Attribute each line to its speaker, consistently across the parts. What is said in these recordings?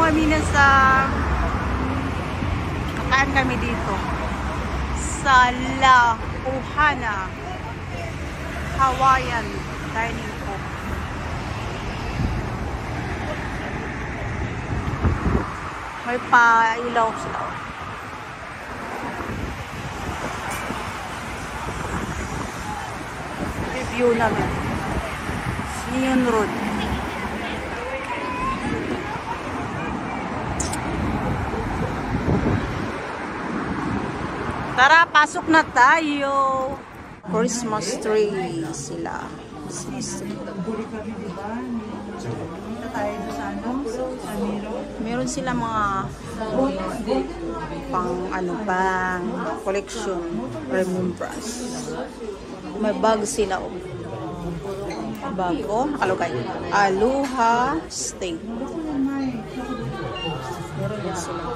Speaker 1: kami na sa kakain kami dito sa La Ohana Hawaiian Dining Co. May pa-ilaw sila. Review namin. Neon Road. Tara, pasok na tayo. Christmas tree sila. Christmas tree. Meron sila mga pang ano pang collection, remembrance. May bag sila. Bag nakalagay. Aloha State. Meron din sila.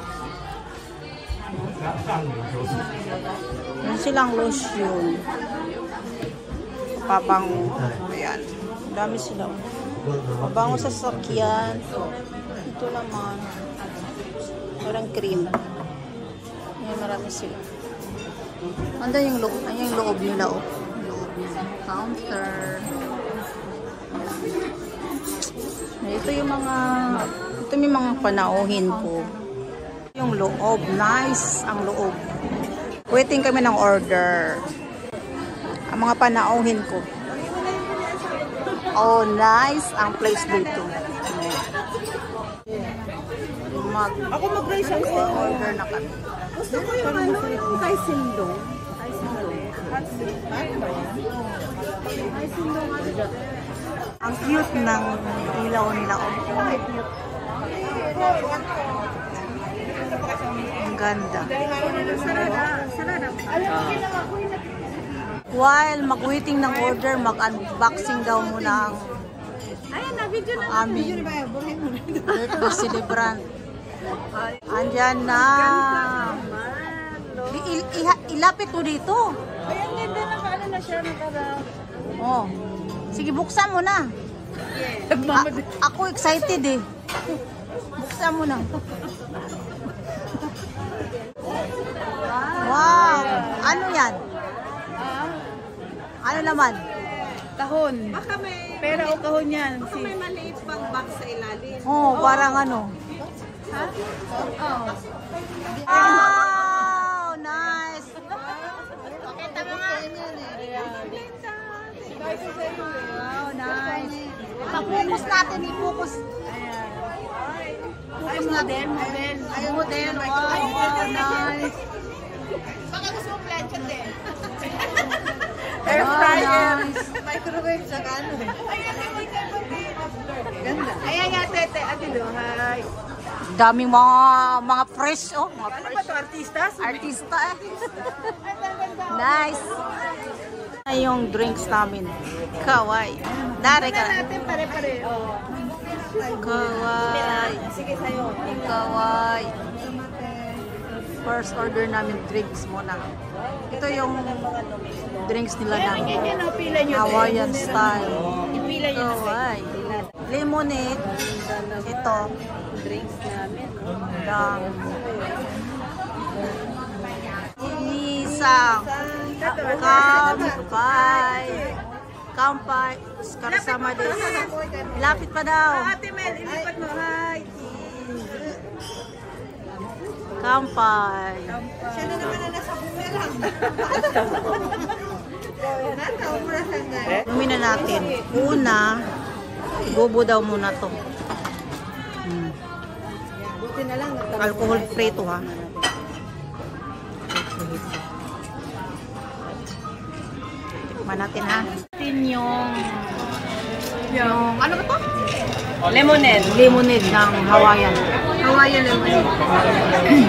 Speaker 1: Meron silang lotion. Pabango. Ayan. Dami sila. Pabango sa sasakyan. Ito naman. Parang cream. Ayan, marami sila. Anda yung loob nila. Counter. Ito yung mga panauhin ko. Yung loob, nice ang loob. Waiting kami ng order. Ang mga panauhin ko. Oh, nice ang place dito. Ako mag-rice ang order na kami.
Speaker 2: Gusto ko yung ano, yung Thai Sindong.
Speaker 1: Ang cute ng ilaw nila. Ang ganda. While mag-waiting ng order, mag-unboxing daw muna ang aming birthday celebrant. Andyan na. Ilapit mo dito.
Speaker 2: Ay, ang ganda na paano na siya nakarap.
Speaker 1: Oh. Sige, buksan mo na. Ako excited eh. Buksan mo na. Wow! Ano yan? Ano naman?
Speaker 2: Kahon.
Speaker 3: Baka may
Speaker 2: Pera o kahon yan.
Speaker 3: baka may maliit pang box sa ilalim.
Speaker 1: Oh, parang ano.
Speaker 2: Ha? Oo.
Speaker 1: Wow! Nice!
Speaker 2: Pakita mo nga.
Speaker 1: Wow, nice. Ipapokus natin, i-focus. Focus natin. Model. Wow, nice.
Speaker 2: Baka gusto mo plancha din.
Speaker 1: Air fryer.
Speaker 2: Microwave sa ano. Ganda. Ayan nga, tete. Ate do, hi.
Speaker 1: Daming mga fresh, oh. Mga
Speaker 2: Ano
Speaker 1: fresh.
Speaker 2: ba ito, artistas?
Speaker 1: Artista eh. Nice. Ay, yung drinks namin. Kawai. Dari ka.
Speaker 2: Natin pare-pare.
Speaker 1: Kawai.
Speaker 2: Sige sa'yo.
Speaker 1: Kawai. First order namin drinks muna. Ito yung drinks nila ng
Speaker 2: Pila nyo.
Speaker 1: Hawaiian style.
Speaker 2: Ipila nyo.
Speaker 1: Kawai. Lemonade. Ito.
Speaker 2: Drinks namin.
Speaker 1: Dang. Isang. Kampay. Kasama din. Lapit pa daw.
Speaker 2: Ate Mel, ilipat mo. Hi.
Speaker 1: Kampay.
Speaker 2: Siya na naman na nasa bumerang.
Speaker 1: Inumin na natin. Una, bobo daw muna to.
Speaker 2: Buti na lang.
Speaker 1: Alcohol free to ha. Tikman natin ha. Yung ano ba to?
Speaker 2: Lemonade.
Speaker 1: Lemonade ng Hawaiian.
Speaker 2: Hawaiian lemonade.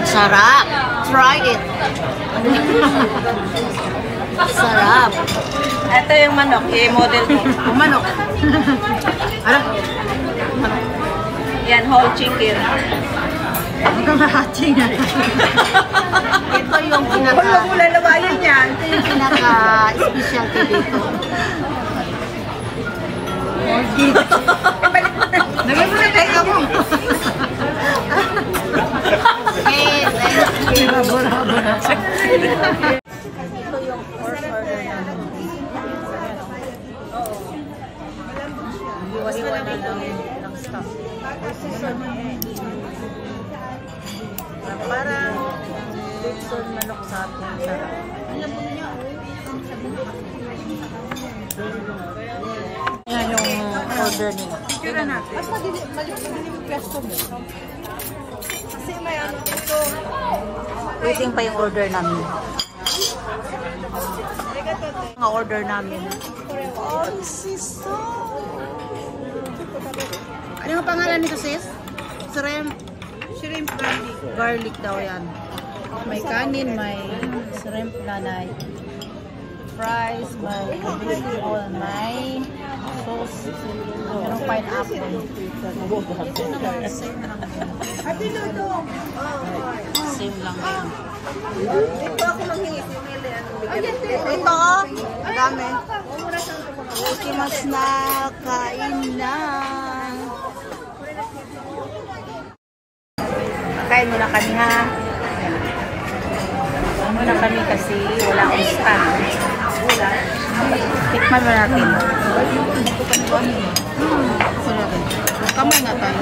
Speaker 1: Sarap. Try it. Sarap.
Speaker 2: Ito yung manok. I-model mo.
Speaker 1: Yung manok. Ano?
Speaker 2: Yan, whole chicken.
Speaker 1: Magkamahating na. Ito yung
Speaker 2: Wala labayan yan.
Speaker 1: ito yung pinaka-specialty dito. Lagyan mo na teka mo. Parang Litson manok sa atin. Sarap. Yan yung order nila.
Speaker 2: Tira natin.
Speaker 3: At mali yung pwesto mo. Kasi may ano dito.
Speaker 1: Waiting pa yung order namin. Ang order namin. Oh, sis. Ano yung pangalan nito, sis? Shrimp.
Speaker 2: Shrimp garlic.
Speaker 1: Garlic daw yan. May kanin, may shrimp na fries, may vegetable, may sauce, merong pineapple.
Speaker 2: Ate Ludo.
Speaker 1: Same lang yun.
Speaker 2: Ito ako manghingi.
Speaker 1: Ito, dami. Ikimas na, kain na. Kain muna kami ha. Kain muna kami kasi wala akong stand. Tikman mo natin. Kamay nga tayo.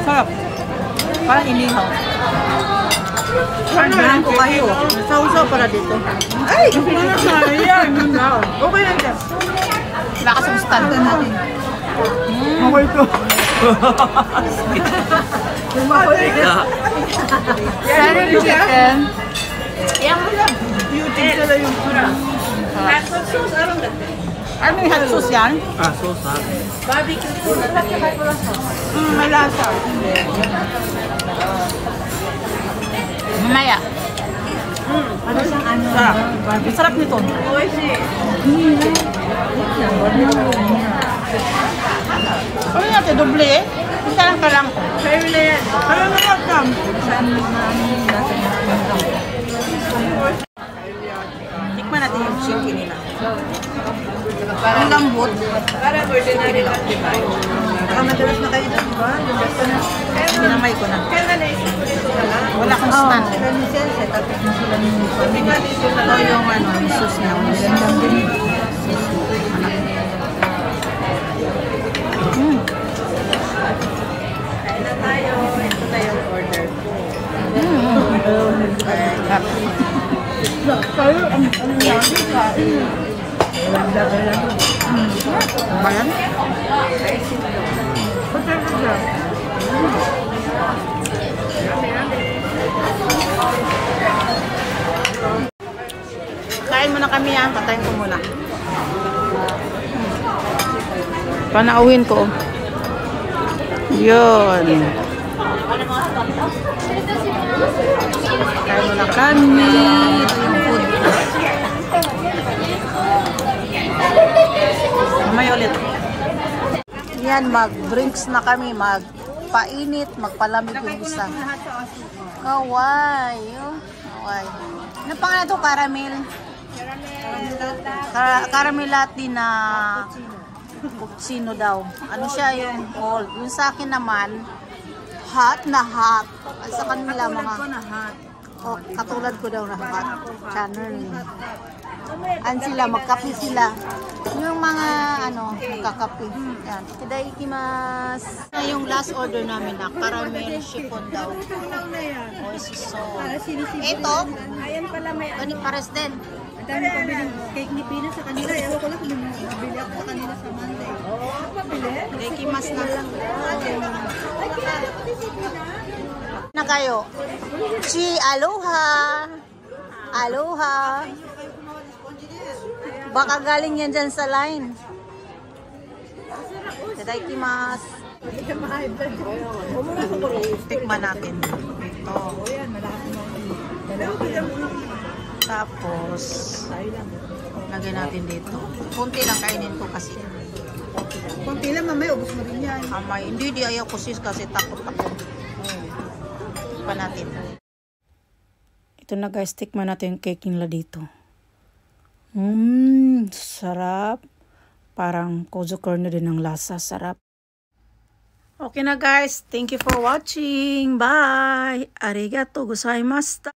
Speaker 1: Sarap. Parang inihaw. Parang ko kayo. Sausaw para dito.
Speaker 2: Ay! Sayang! Okay lang dyan.
Speaker 1: Lakas ang stand natin.
Speaker 4: Okay to.
Speaker 1: Sarap yung chicken.
Speaker 2: Beauty sila yung pura. Hot sauce, arong dati.
Speaker 1: Ano yung hot sauce yan?
Speaker 4: Ah, sauce ha.
Speaker 2: Barbecue sauce.
Speaker 1: May lasa. Mamaya. Sarap. Sarap nito.
Speaker 2: Oishi.
Speaker 1: Ano natin? Doble eh? Isa lang ka lang.
Speaker 2: Sa'yo na yan.
Speaker 1: Ano na lang kam? Tikman natin yung chicken nila. Parang lambot.
Speaker 2: Parang ordinary lang, di ba?
Speaker 1: Madalas na kayo dito, ba? Pinamay ko na.
Speaker 2: Kaya na naisip ko dito na lang.
Speaker 1: Wala akong stand.
Speaker 2: Bigla dito na
Speaker 1: Ito
Speaker 2: lang.
Speaker 1: yung ano, yung sauce niya.
Speaker 2: Kain na tayo. Ito na yung order ko.
Speaker 1: Bayan? Kain muna kami yan. Patayin ko muna. Panaawin ko. Yun. Kain muna kami. Ito yung food. Mamaya ulit. Yan, mag-drinks na kami. Magpainit, magpalamig yung isa. Kaway. Oh. Kaway. Ano pangalan ito? Caramel? Caramel latte na cappuccino daw. Ano siya yung cold. Yung sa akin naman, hot na hot. At sa kanila mga... Oh, katulad ko daw na hot. Channel. An sila, magkape sila. Yung mga ano, magkakape. Yan. Itadakimasu. Yung last order namin na caramel chiffon daw. Oh, so. Ito,
Speaker 3: Ayan pala may
Speaker 1: ganit pares din.
Speaker 3: ang dami pabiling cake ni Pina sa kanila. Ewan ko lang kung nabili ako sa kanila sa Monday. Oo, pabili.
Speaker 1: Itadakimasu na lang. Na kayo. Aloha. Aloha. Baka galing yan dyan sa line. Itadakimasu. Tikman natin. Ito. Tapos, lagay natin dito. Kunti lang kainin ko kasi.
Speaker 3: Kunti lang mamaya, ubos mo rin yan.
Speaker 1: Amay, hindi di ayaw ko sis kasi takot ako. Pa natin. Ito na guys, tikman natin yung cake nila dito. Sarap. Parang kozo corner din ang lasa. Sarap. Okay na guys, thank you for watching. Bye! Arigato gozaimashita.